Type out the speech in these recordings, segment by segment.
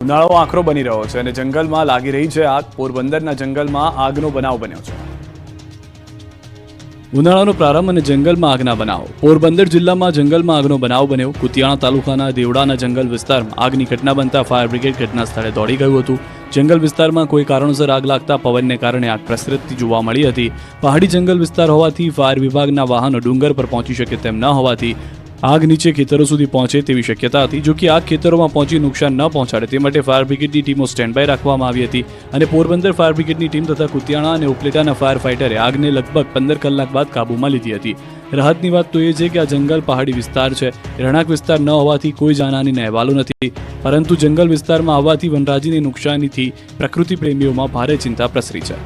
ઉનાળો આકરો બની રહ્યો છે અને જંગલમાં લાગી રહી છે આગ. પોરબંદરના જંગલમાં આગનો બનાવ બન્યો છે. ઉનાળાનો પ્રારંભ અને જંગલમાં આગના બનાવો. પોરબંદર જિલ્લામાં જંગલમાં આગનો બનાવ બન્યો. કુતિયાણા તાલુકાના દેવડાના જંગલ વિસ્તારમાં આગની ઘટના બનતા ફાયર બ્રિગેડ ઘટના સ્થળે દોડી ગયું હતું. જંગલ વિસ્તારમાં કોઈ કારણોસર આગ લાગતા પવનને કારણે આગ પ્રસરતી જોવા મળી હતી. પહાડી જંગલ વિસ્તાર હોવાથી ફાયર વિભાગના વાહનો ડુંગર પર પહોંચી શકે તેમ ન હોવાથી આગ નીચે ખેતરો સુધી પહોંચે તેવી શક્યતા હતી. જો કે આગ ખેતરોમાં પહોંચી નુકસાન ન પહોંચાડે તે માટે ફાયર બ્રિગેડની ટીમો સ્ટેન્ડ બાય રાખવામાં આવી હતી અને પોરબંદર ફાયર બ્રિગેડની ટીમ તથા કુતિયાણા અને ઉપલેટાના ફાયર ફાઇટરે આગને લગભગ 15 કલાક બાદ કાબૂમાં લીધી હતી. રાહતની વાત તો એ છે કે આ જંગલ પહાડી વિસ્તાર છે. રહેણાંક વિસ્તાર ન હોવાથી કોઈ જાનહાનિના અહેવાલો નથી, પરંતુ જંગલ વિસ્તારમાં આવવાથી વનરાજીની નુકસાનીથી પ્રકૃતિ પ્રેમીઓમાં ભારે ચિંતા પ્રસરી છે.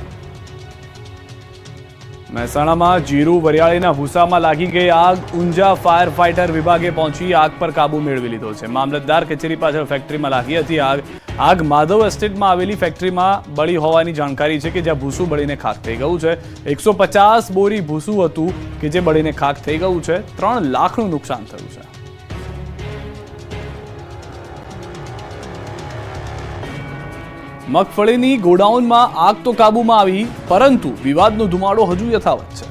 મહેસાણામાં જીરું વરિયાળીના ભૂસામાં લાગી ગઈ આગ. ઊંઝા ફાયર ફાઇટર વિભાગે પહોંચી આગ પર કાબુ મેળવી લીધો છે. મામલતદાર કચેરી પાછળ ફેક્ટરીમાં લાગી હતી આગ માધવ એસ્ટેટમાં આવેલી ફેક્ટરીમાં બળી હોવાની જાણકારી છે કે જ્યાં ભૂસું બળીને ખાખ થઈ ગયું છે. 150 બોરી ભૂસું હતું કે જે બળીને ખાખ થઈ ગયું છે. 3 લાખનું નુકસાન થયું છે. મગફળીની ગોડાઉનમાં આગ તો કાબૂમાં આવી, પરંતુ વિવાદનો ધુમાડો હજુ યથાવત છે.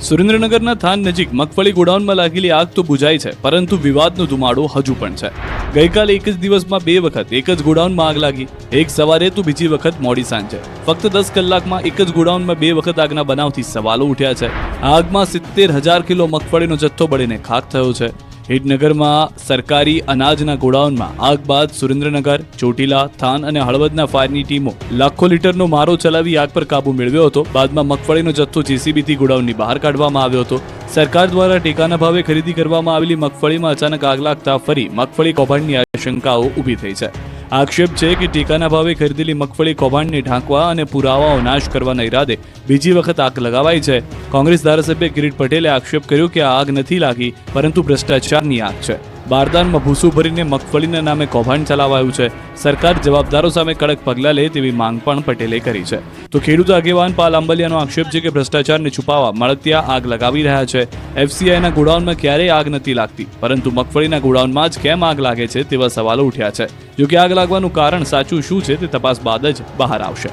સુરેન્દ્રનગરના થાન નજીક મગફળી ગોડાઉનમાં લાગેલી આગ તો બુઝાઈ છે, પરંતુ વિવાદનો ધુમાડો હજુ પણ છે. ગઈકાલે એક જ દિવસમાં 2 વખત એક જ ગોડાઉનમાં આગ લાગી. એક સવારે તો બીજી વખત મોડી સાંજે. ફક્ત 10 કલાકમાં એક જ ગોડાઉનમાં 2 વખત આગના બનાવથી સવાલો ઉઠ્યા છે. આગમાં 70,000 કિલો મગફળીનો જથ્થો બળીને ખાખ થયો છે. હિટનગરમાં સરકારી અનાજના ગોડાઉનમાં આગ બાદ સુરેન્દ્રનગર, ચોટીલા, થાન અને હળવદના ફાયરની ટીમો લાખો લીટરનો મારો ચલાવી આગ પર કાબુ મેળવ્યો હતો. બાદમાં મગફળીનો જથ્થો જેસીબીથી ગોડાઉનની બહાર કાઢવામાં આવ્યો હતો. સરકાર દ્વારા ટેકાના ભાવે ખરીદી કરવામાં આવેલી મગફળીમાં અચાનક આગ લાગતા ફરી મગફળી કૌભાંડની આશંકાઓ ઊભી થઈ છે. આક્ષેપ છે કે ટેકાના ભાવે ખરીદેલી મગફળી કૌભાંડને ઢાંકવા અને પુરાવાઓ નાશ કરવાના ઈરાદે બીજી વખત આગ લગાવાઈ છે. કોંગ્રેસ ધારાસભ્ય કિરીટ પટેલે આક્ષેપ કર્યો કે આ આગ નથી લાગી, પરંતુ ભ્રષ્ટાચારની આગ છે. બારદાનમાં ભૂસું ભરીને મગફળીના નામે કૌભાંડ ચલાવાયું છે. સરકાર જવાબદારો સામે કડક પગલાં લે તેવી માંગ પણ પટેલે કરી છે. તો ખેડૂત આગેવાન પાલ આંબલિયાનો આક્ષેપ છે કે ભ્રષ્ટાચારને છુપાવવા મળતિયા આગ લગાવી રહ્યા છે. એફસીઆઈના ગોડાઉનમાં ક્યારેય આગ નથી લાગતી, પરંતુ મગફળીના ગોડાઉનમાં જ કેમ આગ લાગે છે તેવા સવાલો ઉઠ્યા છે. જો કે આગ લાગવાનું કારણ સાચું શું છે તે તપાસ બાદ જ બહાર આવશે.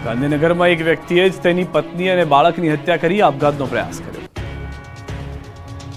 ગાંધીનગરમાં એક વ્યક્તિએ જ તેની પત્ની અને બાળકની હત્યા કરી આપઘાતનો પ્રયાસ કર્યો.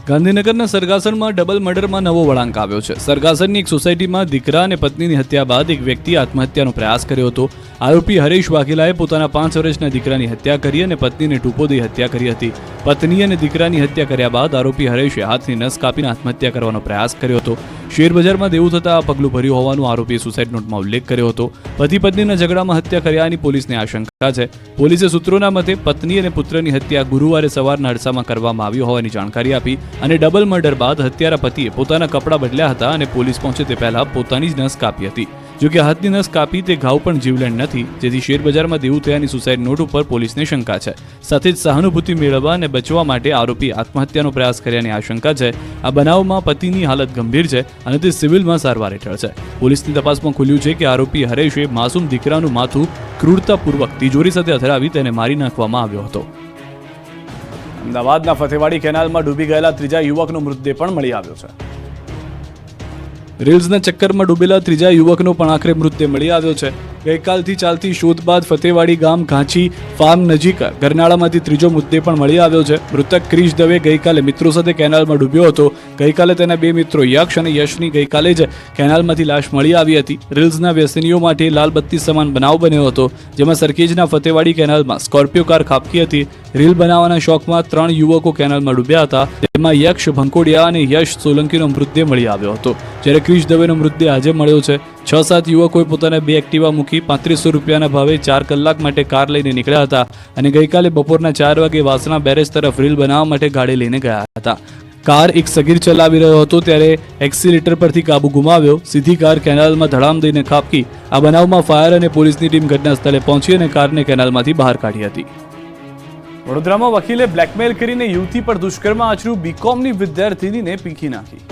ગાંધીનગરના સરગાસણમાં ડબલ મર્ડરમાં નવો વળાંક આવ્યો છે. સરગાસણની એક સોસાયટીમાં દીકરા અને પત્નીની હત્યા બાદ એક વ્યક્તિએ આત્મહત્યાનો પ્રયાસ કર્યો હતો. આરોપી હરેશ વાઘેલાએ પોતાના 5 વર્ષના દીકરાની હત્યા કરી અને પત્નીને ટૂંપો દઈ હત્યા કરી હતી. પત્ની અને દીકરાની હત્યા કર્યા બાદ આરોપી હરેશે હાથની નસ કાપીને આત્મહત્યા કરવાનો પ્રયાસ કર્યો હતો. શેરબજારમાં દેવું થતાં આ પગલું ભર્યું હોવાનું આરોપીએ સુસાઇડ નોટમાં ઉલ્લેખ કર્યો હતો. પતિ પત્નીના ઝઘડામાં હત્યા કર્યાની પોલીસને આશંકા છે. પોલીસે સૂત્રોના મતે પત્ની અને પુત્રની હત્યા ગુરુવારે સવારના અરસામાં કરવામાં આવી હોવાની જાણકારી આપી અને ડબલ મર્ડર બાદ હત્યારા પતિએ પોતાના કપડાં બદલ્યા હતા અને પોલીસ પહોંચે તે પહેલા પોતાની જ નસ કાપી હતી. જોકે હાથની નસ કાપી તે ઘાવ પણ જીવલેણ નથી, જેથી શેરબજારમાં દેવું થયાની સુસાઇડ નોટ ઉપર પોલીસને શંકા છે. સાથે જ સહાનુભૂતિ મેળવવા અને બચવા માટે આરોપી આત્મહત્યાનો પ્રયાસ કર્યાની આશંકા છે. આ બનાવમાં પતિની હાલત ગંભીર છે અને તે સિવિલમાં સારવાર હેઠળ છે. પોલીસની તપાસમાં ખુલ્યું છે કે આરોપી હરેશે માસૂમ દીકરાનું માથું ક્રૂરતાપૂર્વક તિજોરી સાથે અથડાવી તેને મારી નાખવામાં આવ્યો હતો. અમદાવાદના ફતેવાડી કેનાલમાં ડૂબી ગયેલા 3જા યુવકનો મૃતદેહ પણ મળી આવ્યો છે. રીલ્સના ચક્કરમાં ડૂબેલા 3જા યુવકનો પણ આખરે મૃતદેહ મળી આવ્યો છે. ગઈકાલથી ચાલતી શોધ બાદ ફતેવાડી ગામ ઘાંચી ફાર્મ નજીક ગરનાળામાંથી 3જો મૃતદેહ પણ મળી આવ્યો છે. મૃતક ક્રિશ દવે ગઈકાલે મિત્રો સાથે કેનાલમાં ડૂબ્યો હતો. ગઈકાલે તેના 2 મિત્રો યક્ષ અને યશની ગઈકાલે જ કેનાલમાંથી લાશ મળી આવી હતી. રીલ્સના વ્યસનીઓ માટે લાલબત્તી સમાન બનાવ બન્યો હતો, જેમાં સરખેજના ફતેવાડી કેનાલમાં સ્કોર્પિયો કાર ખાબકી હતી. રીલ બનાવવાના શોખમાં 3 યુવકો કેનાલમાં ડૂબ્યા હતા. તેમાં યક્ષ ભંકોડિયા અને યશ સોલંકીનો મૃતદેહ મળી આવ્યો હતો, જ્યારે ક્રિશ દવેનો મૃતદેહ આજે મળ્યો છે. 6-7 યુવકોએ પોતાના 2 એક્ટિવા મૂકી 3500 રૂપિયાના ભાવે 4 કલાક માટે કાર લઈને નીકળ્યા હતા અને ગઈકાલે બપોરના 4 વાગે વાસણા બેરેજ તરફ રીલ બનાવવા માટે ગાડી લઈને ગયા હતા. કાર એક સગીર ચલાવી રહ્યો હતો ત્યારે એક્સિલેટર પરથી કાબુ ગુમાવ્યો. સીધી કાર કેનાલમાં ધડામ દઈને ખાબકી. આ બનાવમાં ફાયર અને પોલીસની ટીમ ઘટના સ્થળે પહોંચી અને કારને કેનાલમાંથી બહાર કાઢી હતી. વડોદરામાં વકીલે બ્લેકમેલ કરીને યુવતી પર દુષ્કર્મ આચર્યું. બીકોમની વિદ્યાર્થીનીને પીંખી નાખી.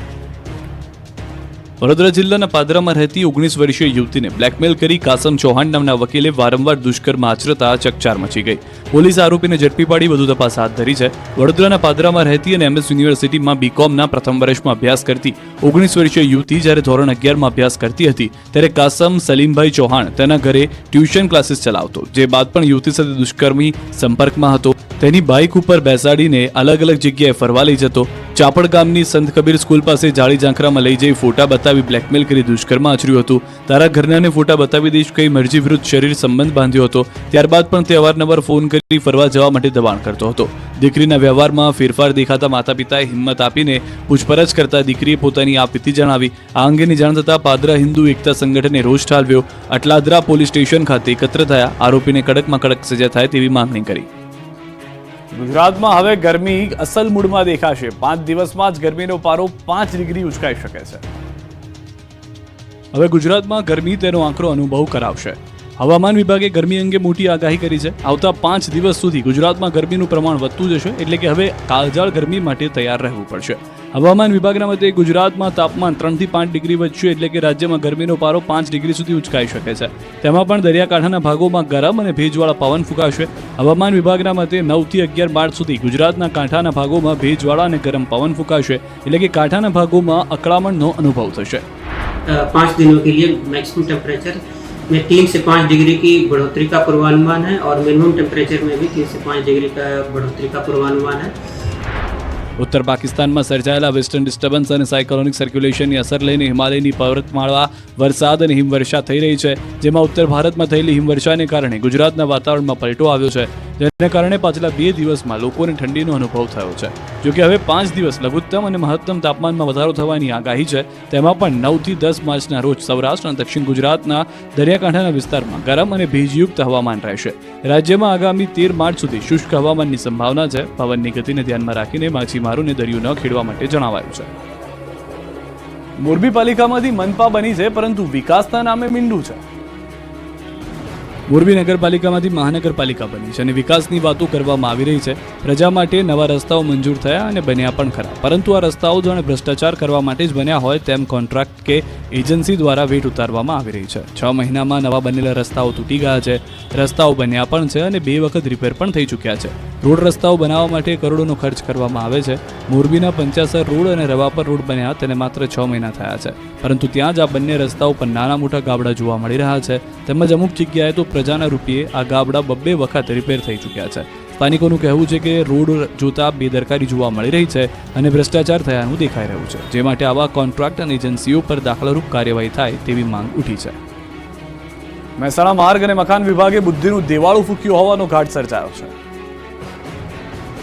વડોદરા જિલ્લાના પાદરામાં રહેતી 19 વર્ષીય યુવતીને બ્લેકમેલ કરી કાસમ ચૌહાણ નામના વકીલે વારંવાર દુષ્કર્મ આચરતા ચકચાર મચી ગઈ. પોલીસ આરોપીને ઝડપી પાડી વધુ તપાસ હાથ ધરી છે. વડોદરાના પાદરામાં રહેતી અને MS યુનિવર્સિટીમાં BComના પ્રથમ વર્ષમાં અભ્યાસ કરતી 19 વર્ષીય યુવતી જ્યારે ધોરણ 11માં અભ્યાસ કરતી હતી ત્યારે કાસમ સલીમભાઈ ચૌહાણ તેના ઘરે ટ્યુશન ક્લાસીસ ચલાવતો, જે બાદ પણ યુવતી સાથે દુષ્કર્મી સંપર્કમાં હતો. તેની બાઇક ઉપર બેસાડીને અલગ અલગ જગ્યાએ ફરવા લઈ જતો. ચાપડ ગામની સંત કબીર સ્કૂલ પાસે જાળી ઝાંખરામાં લઈ જઈ ફોટા બતાવી બ્લેકમેલ કરી દુષ્કર્મ આચર્યું હતું. તારા ઘરનાને ફોટા બતાવી દઈશ કઈ મરજી વિરુદ્ધ શરીર સંબંધ બાંધ્યો હતો. ત્યારબાદ પણ તે અવારનવાર ફોન કરી ફરવા જવા માટે દબાણ કરતો હતો. દીકરીના વ્યવહારમાં ફેરફાર દેખાતા માતા પિતાએ હિંમત આપીને પૂછપરછ કરતા દીકરીએ પોતાની આપવીતી જણાવી. આ અંગેની જાણ થતાં પાદરા હિન્દુ એકતા સંગઠને રોષ ઠાલવ્યો. અટલાદરા પોલીસ સ્ટેશન ખાતે એકત્ર થયા. આરોપીને કડકમાં કડક સજા થાય તેવી માંગણી કરી. ગુજરાતમાં હવે ગરમી અસલ મૂડમાં દેખાશે. 5 દિવસમાં જ ગરમીનો પારો 5 ડિગ્રી ઉંચકાઈ શકે છે. હવે ગુજરાતમાં ગરમી તેનો આકરો અનુભવ કરાવશે. હવામાન વિભાગે ગરમી અંગે મોટી આગાહી કરી છે. આવતા 5 દિવસ સુધી ગુજરાતમાં ગરમીનું પ્રમાણ વધતું જશે, એટલે કે હવે કાળઝાળ ગરમી માટે તૈયાર રહેવું પડશે. હવામાન વિભાગના મતે ગુજરાતમાં તાપમાન 3 થી 5 ડિગ્રી વધશે, એટલે કે રાજ્યમાં ગરમીનો પારો 5 ડિગ્રી સુધી ઉંચકાઈ શકે છે. તેમાં પણ દરિયાકાંઠાના ભાગોમાં ગરમ અને ભેજવાળા પવન ફૂંકાશે. હવામાન વિભાગના મતે 9 થી 11 માર્ચ સુધી ગુજરાતના કાંઠાના ભાગોમાં ભેજવાળા અને ગરમ પવન ફૂંકાશે, એટલે કે કાંઠાના ભાગોમાં અકળામણનો અનુભવ થશે. 5 दिनों के लिए मैक्सिमम टेम्परेचर में 3 से 5 डिग्री की बढ़ोतरी का पूर्वानुमान है और मिनिमम टेम्परेचर में भी 3 से 5 डिग्री का बढ़ोतरी का पूर्वानुमान है. ઉત્તર પાકિસ્તાનમાં સર્જાયેલા વેસ્ટર્ન ડિસ્ટર્બન્સ અને સાયક્લોનિક સર્ક્યુલેશનની અસર લઈને હિમાલયની પર્વતમાળા વરસાદ અને હિમવર્ષા થઈ રહી છે, જેમાં ઉત્તર ભારતમાં થયેલી હિમવર્ષાને કારણે ગુજરાતના વાતાવરણમાં પલટો આવ્યો છે, જેને કારણે પાછલા 2 દિવસમાં લોકોને ઠંડીનો અનુભવ થયો છે. જોકે હવે 5 દિવસ લઘુત્તમ અને મહત્તમ તાપમાનમાં વધારો થવાની આગાહી છે. તેમાં પણ 9 થી 10 માર્ચના રોજ સૌરાષ્ટ્ર અને દક્ષિણ ગુજરાતના દરિયાકાંઠાના વિસ્તારમાં ગરમ અને ભેજયુક્ત હવામાન રહેશે. રાજ્યમાં આગામી 13 માર્ચ સુધી શુષ્ક હવામાનની સંભાવના છે. પવનની ગતિને ધ્યાનમાં રાખીને માછીમારોને દરિયો ન ખેડવા માટે જણાવાયું છે. મોરબી પાલિકામાંથી મનપા બની છે, પરંતુ વિકાસના નામે મીંડું છે. મોરબી નગરપાલિકામાંથી મહાનગરપાલિકા બની છે અને વિકાસની વાતો કરવામાં આવી રહી છે. પ્રજા માટે નવા રસ્તાઓ મંજૂર થયા અને બન્યા પણ ખરા, પરંતુ આ રસ્તાઓ જાણે ભ્રષ્ટાચાર કરવા માટે જ બન્યા હોય તેમ કોન્ટ્રાક્ટ કે એજન્સી દ્વારા વેટ ઉતારવામાં આવી રહી છે. 6 મહિનામાં નવા બનેલા રસ્તાઓ તૂટી ગયા છે. રસ્તાઓ બન્યા પણ છે અને 2 વખત રિપેર પણ થઈ ચૂક્યા છે. રોડ રસ્તાઓ બનાવવા માટે કરોડોનો ખર્ચ કરવામાં આવે છે. મોરબીના પંચાસર રોડ અને રવાપર રોડ બન્યા તેને માત્ર 6 મહિના થયા છે, પરંતુ ત્યાં જ આ બંને રસ્તાઓ પર નાના મોટા ગાબડા જોવા મળી રહ્યા છે. તેમજ અમુક જગ્યાએ તો પ્રજાના રૂપિયે આ ગાબડા 2 વખત રિપેર થઈ ચૂક્યા છે. સ્થાનિકોનું કહેવું છે કે રોડ જોતા બેદરકારી જોવા મળી રહી છે અને ભ્રષ્ટાચાર થયાનું દેખાઈ રહ્યું છે, જે માટે આવા કોન્ટ્રાક્ટ અને એજન્સીઓ પર દાખલારૂપ કાર્યવાહી થાય તેવી માંગ ઉઠી છે. મહેસાણા માર્ગ અને મકાન વિભાગે બુદ્ધિનું દેવાળું ફૂક્યું હોવાનો ઘાટ સર્જાયો છે.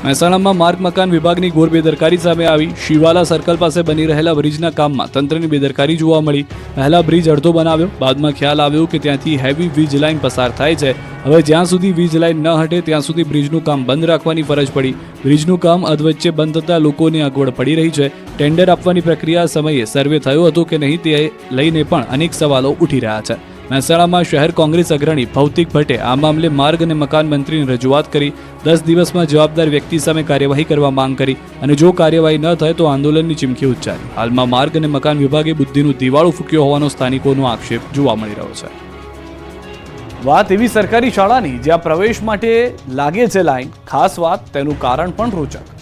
મહેસાણામાં માર્ગ મકાન વિભાગની ઘોર બેદરકારી સામે આવી. શિવાલા સર્કલ પાસે બની રહેલા બ્રિજના કામમાં તંત્રની બેદરકારી જોવા મળી. પહેલા બ્રિજ અડધો બનાવ્યો, બાદમાં ખ્યાલ આવ્યો કે ત્યાંથી હેવી વીજ લાઇન પસાર થાય છે. હવે જ્યાં સુધી વીજ લાઇન ન હટે ત્યાં સુધી બ્રિજનું કામ બંધ રાખવાની ફરજ પડી. બ્રિજનું કામ અધવચ્ચે બંધ થતાં લોકોને અગવડ પડી રહી છે. ટેન્ડર આપવાની પ્રક્રિયા સમયે સર્વે થયો હતો કે નહીં તે લઈને પણ અનેક સવાલો ઉઠી રહ્યા છે. મહેસાણામાં શહેર કોંગ્રેસ અગ્રણી ભૌતિક ભટ્ટે આ મામલે માર્ગ અને મકાન મંત્રીને રજૂઆત કરી. 10 દિવસમાં જવાબદાર વ્યક્તિ સામે કાર્યવાહી કરવા માંગ કરી અને જો કાર્યવાહી ન થાય તો આંદોલનની ચીમકી ઉચ્ચારી. હાલમાં માર્ગ અને મકાન વિભાગે બુદ્ધિનું દિવાળું ફૂક્યો હોવાનો સ્થાનિકોનો આક્ષેપ જોવા મળી રહ્યો છે. વાત એવી સરકારી શાળાની જ્યાં પ્રવેશ માટે લાગે છે લાઈન. ખાસ વાત તેનું કારણ પણ રોચક.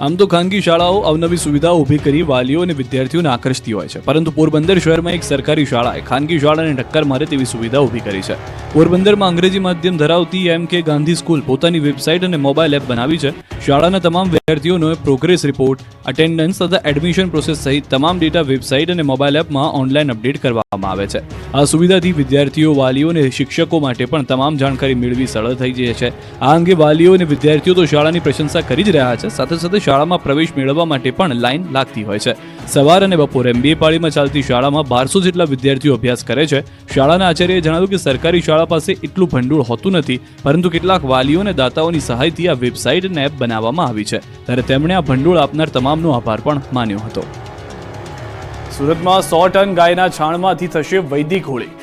આમ તો ખાનગી શાળાઓ અવનવી સુવિધાઓ ઊભી કરી વાલીઓ અને વિદ્યાર્થીઓને આકર્ષતી હોય છે, પરંતુ પોરબંદર શહેરમાં એક સરકારી શાળાએ ખાનગી શાળાને ટક્કર મારે તેવી સુવિધા ઊભી કરી છે. પોરબંદરમાં અંગ્રેજી માધ્યમ ધરાવતી MK ગાંધી સ્કૂલ પોતાની વેબસાઇટ અને મોબાઈલ એપ બનાવી છે. શાળાના તમામ વિદ્યાર્થીઓનો પ્રોગ્રેસ રિપોર્ટ, અટેન્ડન્સ તથા એડમિશન પ્રોસેસ સહિત તમામ ડેટા વેબસાઇટ અને મોબાઈલ એપમાં ઓનલાઈન અપડેટ કરવામાં આવે છે. આ સુવિધાથી વિદ્યાર્થીઓ, વાલીઓ અને શિક્ષકો માટે પણ તમામ જાણકારી મેળવી સરળ થઈ જાય છે. આ અંગે વાલીઓ અને વિદ્યાર્થીઓ તો શાળાની પ્રશંસા કરી જ રહ્યા છે, સાથે સાથે શાળામાં પ્રવેશ મેળવવા માટે પણ લાઈન લાગતી હોય છે. સવાર અને બપોર એમ 2 પાળીમાં ચાલતી શાળામાં 1200 જેટલા વિદ્યાર્થીઓ અભ્યાસ કરે છે. શાળાના આચાર્યએ જણાવ્યું કે સરકારી શાળા પાસે એટલું ભંડોળ હોતું નથી, પરંતુ કેટલાક વાલીઓ અને દાતાઓની સહાયથી આ વેબસાઇટ અને એપ બનાવવામાં આવી છે. ત્યારે તેમણે આ ભંડોળ આપનાર તમામનો આભાર પણ માન્યો હતો. સુરતમાં 100 ટન ગાયના છાણમાંથી થશે વૈદિક હોળી.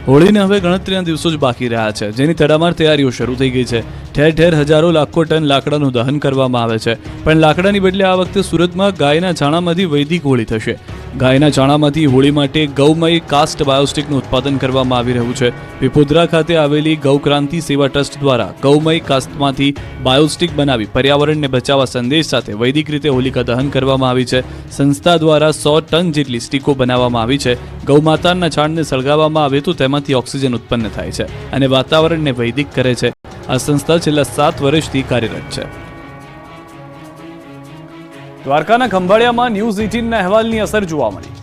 હોળીને હવે ગણતરીના દિવસો જ બાકી રહ્યા છે, જેની તડામાર તૈયારીઓ શરૂ થઈ ગઈ છે. ઠેર ઠેર હજારો લાખો ટન લાકડાનું દહન કરવામાં આવે છે, પણ લાકડાની બદલે આ વખતે સુરતમાં ગાયના છાણામાંથી વૈદિક હોળી થશે. ગાયના છાણામાંથી હોળી માટે ગૌમય કાસ્ટ બાયોસ્ટિકનું ઉત્પાદન કરવામાં આવી રહ્યું છે. પીપોદરા ખાતે આવેલી ગૌક્રાંતિ સેવા ટ્રસ્ટ દ્વારા ગૌમય કાસ્ટમાંથી બાયોસ્ટિક બનાવી પર્યાવરણને બચાવવા સંદેશ સાથે વૈદિક રીતે હોલિકા દહન કરવામાં આવી છે. સંસ્થા દ્વારા 100 ટન જેટલી સ્ટીકો બનાવવામાં આવી છે. ગૌમાતાના છાણને સળગાવવામાં આવે તો તેમાંથી ઓક્સિજન ઉત્પન્ન થાય છે અને વાતાવરણને વૈદિક કરે છે. આ સંસ્થા છેલ્લા 7 વર્ષથી કાર્યરત છે. દ્વારકાના ખંભાળિયામાં ન્યૂઝ 18ના અહેવાલની અસર જોવા મળી.